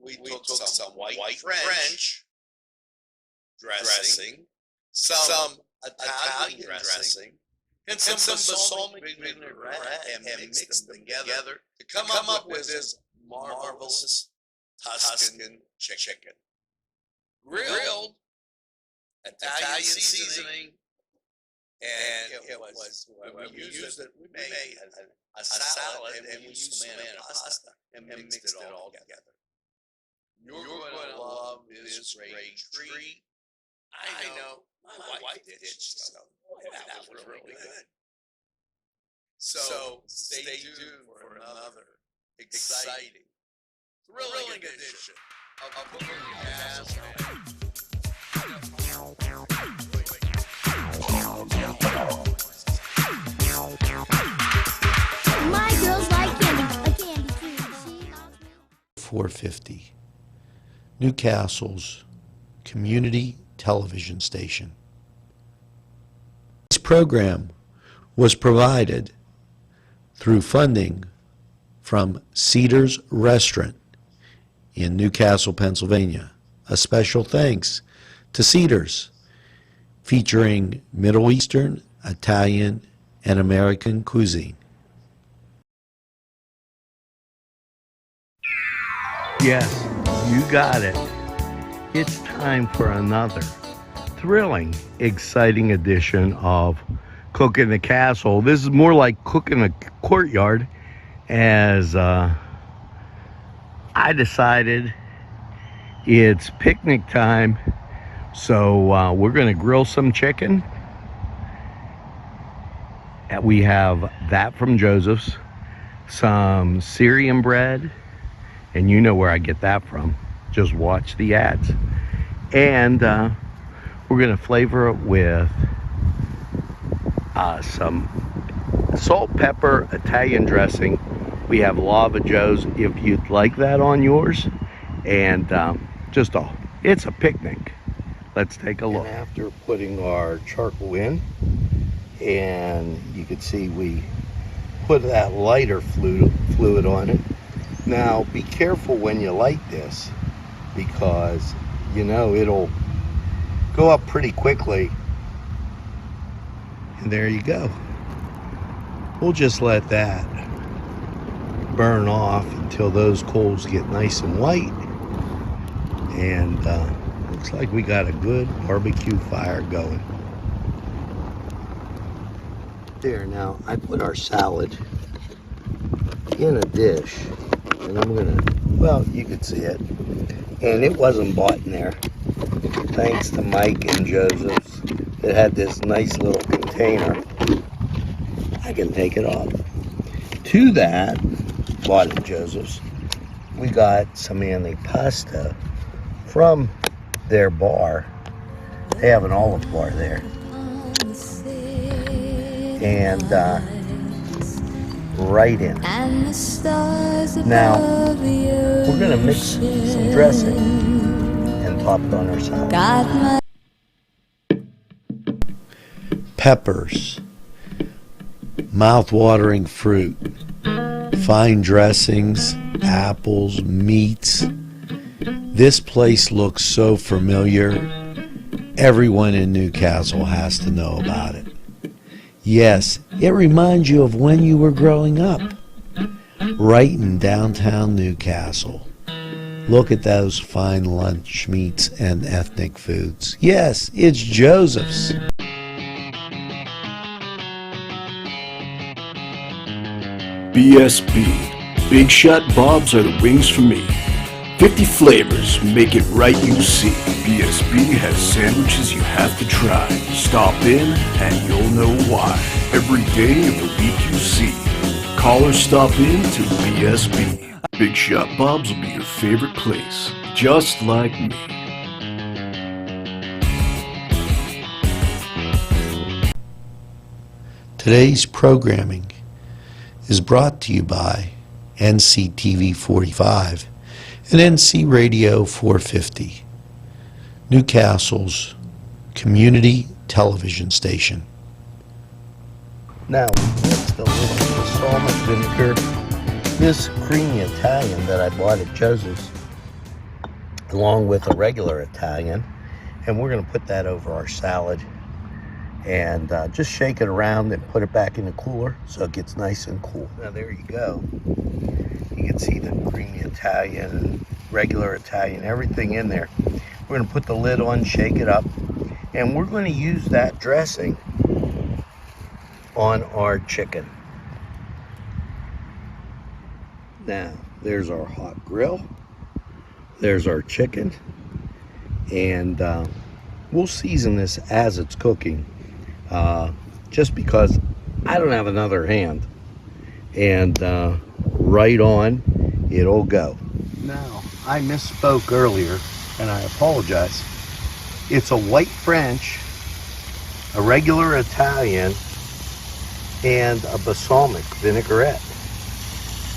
we took some white French dressing, some Italian dressing, and some balsamic vinaigrette and mixed them together to come up with this marvelous Tuscan chicken. Grilled, Italian seasoning, and it was, we made a salad and we used tomato pasta and mixed it all together. You're going to love this great treat. I know, my wife did it, so that was really good. So stay tuned for another exciting, thrilling edition of Cooking Gas. My girls like candy, a candy too. She loves me. 450, Newcastle's community television station. This program was provided through funding from Cedars Restaurant in Newcastle, Pennsylvania. A special thanks to Cedars, featuring Middle Eastern, Italian, and American cuisine. Yes, you got it. It's time for another thrilling, exciting edition of Cooking the Castle. This is more like cooking a courtyard, as I decided it's picnic time, so we're going to grill some chicken. We have that from Joseph's, some Syrian bread, and you know where I get that from. Just watch the ads. And we're going to flavor it with some salt, pepper, Italian dressing. We have Lava Joe's if you'd like that on yours. And it's a picnic. Let's take a look. And after putting our charcoal in, and you can see we put that lighter fluid on it. Now be careful when you light this, because you know it'll go up pretty quickly. And there you go. We'll just let that burn off until those coals get nice and white. And looks like we got a good barbecue fire going. There, now I put our salad in a dish, and I'm gonna, well, you could see it, and it wasn't bought in there. Thanks to Mike and Joseph's, it had this nice little container. I can take it off. To that, bought at Joseph's, we got some antipasta from their bar. They have an olive bar there. And right in. Now, we're going to mix some dressing and pop it on our salad. Peppers, mouth-watering fruit, fine dressings, apples, meats. This place looks so familiar. Everyone in Newcastle has to know about it. Yes, it reminds you of when you were growing up, right in downtown Newcastle. Look at those fine lunch meats and ethnic foods. Yes, it's Joseph's. BSB. Big Shot Bobs are the wings for me. 50 flavors, make it right, you see. BSB has sandwiches you have to try. Stop in and you'll know why. Every day of the week you see. Call or stop in to BSB. Big Shot Bobs will be your favorite place, just like me. Today's programming is brought to you by NCTV45 and NC Radio 450, Newcastle's community television station. Now, we mixed a little balsamic vinegar, this creamy Italian that I bought at Joseph's, along with a regular Italian. And we're going to put that over our salad and just shake it around and put it back in the cooler so it gets nice and cool. Now there you go. You can see the creamy Italian and regular Italian, everything in there. We're going to put the lid on, shake it up, and we're going to use that dressing on our chicken. Now, there's our hot grill. There's our chicken. And we'll season this as it's cooking, just because I don't have another hand. And right on, it'll go. Now, I misspoke earlier, and I apologize. It's a white French, a regular Italian, and a balsamic vinaigrette.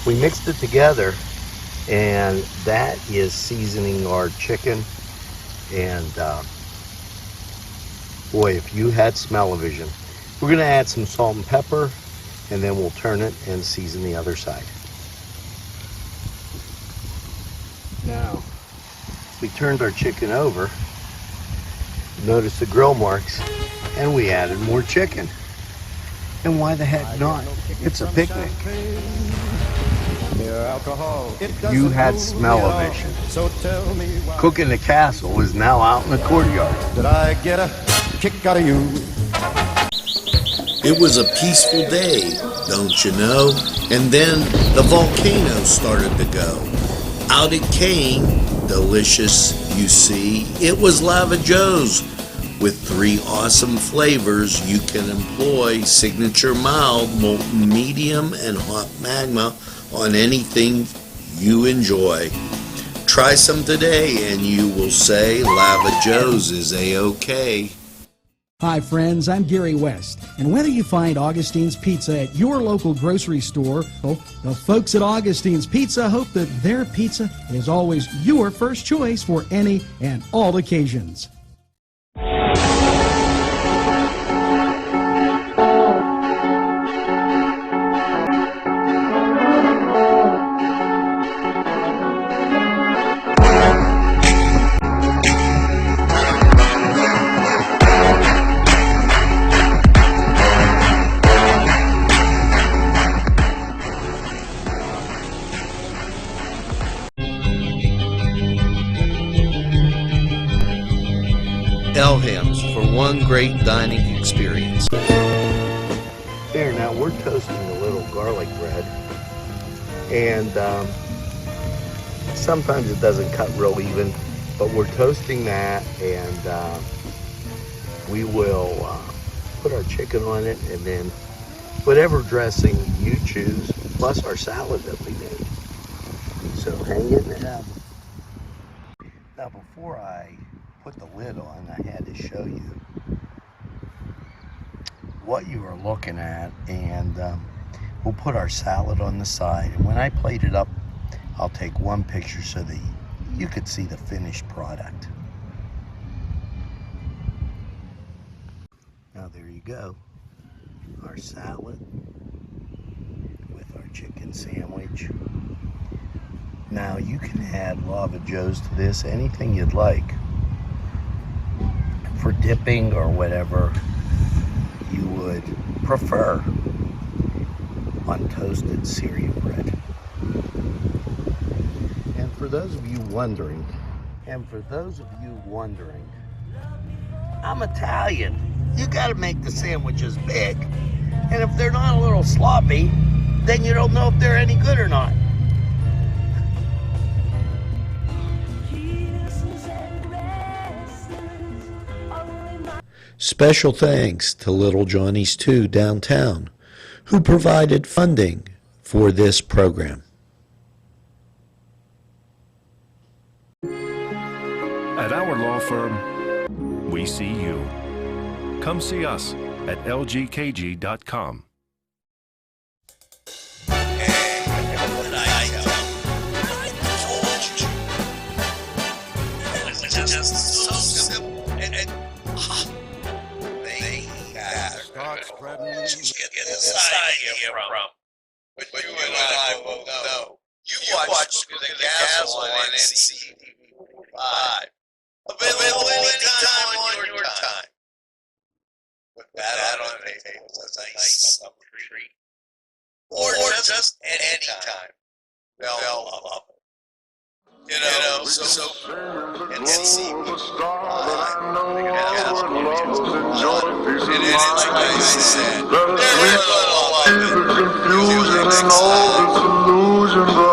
We mixed it together, and that is seasoning our chicken. And boy, if you had smell-o-vision. We're gonna add some salt and pepper, and then we'll turn it and season the other side. Now, we turned our chicken over, notice the grill marks, and we added more chicken. And why the heck not? It's a picnic. You had smell-o-vision. Cook in the Castle is now out in the courtyard. Did I get a kick out of you? It was a peaceful day, don't you know? And then the volcano started to go. Out it came, delicious, you see. It was Lava Joe's. With 3 awesome flavors you can employ: signature mild, molten medium, and hot magma on anything you enjoy. Try some today and you will say Lava Joe's is A-OK. Hi friends, I'm Gary West, and whether you find Augustine's Pizza at your local grocery store, well, the folks at Augustine's Pizza hope that their pizza is always your first choice for any and all occasions. Elham's for one great dining experience. There, now we're toasting a little garlic bread, and sometimes it doesn't cut real even, but we're toasting that, and we will put our chicken on it, and then whatever dressing you choose, plus our salad that we made. So hang it now. Now before I put the lid on, I had to show you what you are looking at, and we'll put our salad on the side, and when I plate it up, I'll take one picture so that you could see the finished product. Now there you go, our salad with our chicken sandwich. Now you can add Lava Joe's to this, anything you'd like for dipping or whatever you would prefer on toasted Syrian bread. And for those of you wondering, I'm Italian. You gotta make the sandwiches big. And if they're not a little sloppy, then you don't know if they're any good or not. Special thanks to Little Johnny's 2 downtown, who provided funding for this program. At our law firm, we see you. Come see us at lgkg.com. Get inside here from. But you and I both know. You watched the Castle on NCTV45’S. Available anytime on your time. With that on the table, a nice summer treat. Or just any time. They'll love it. You know, so and see what and like I said, they're gonna love it. Confusion and all its illusions.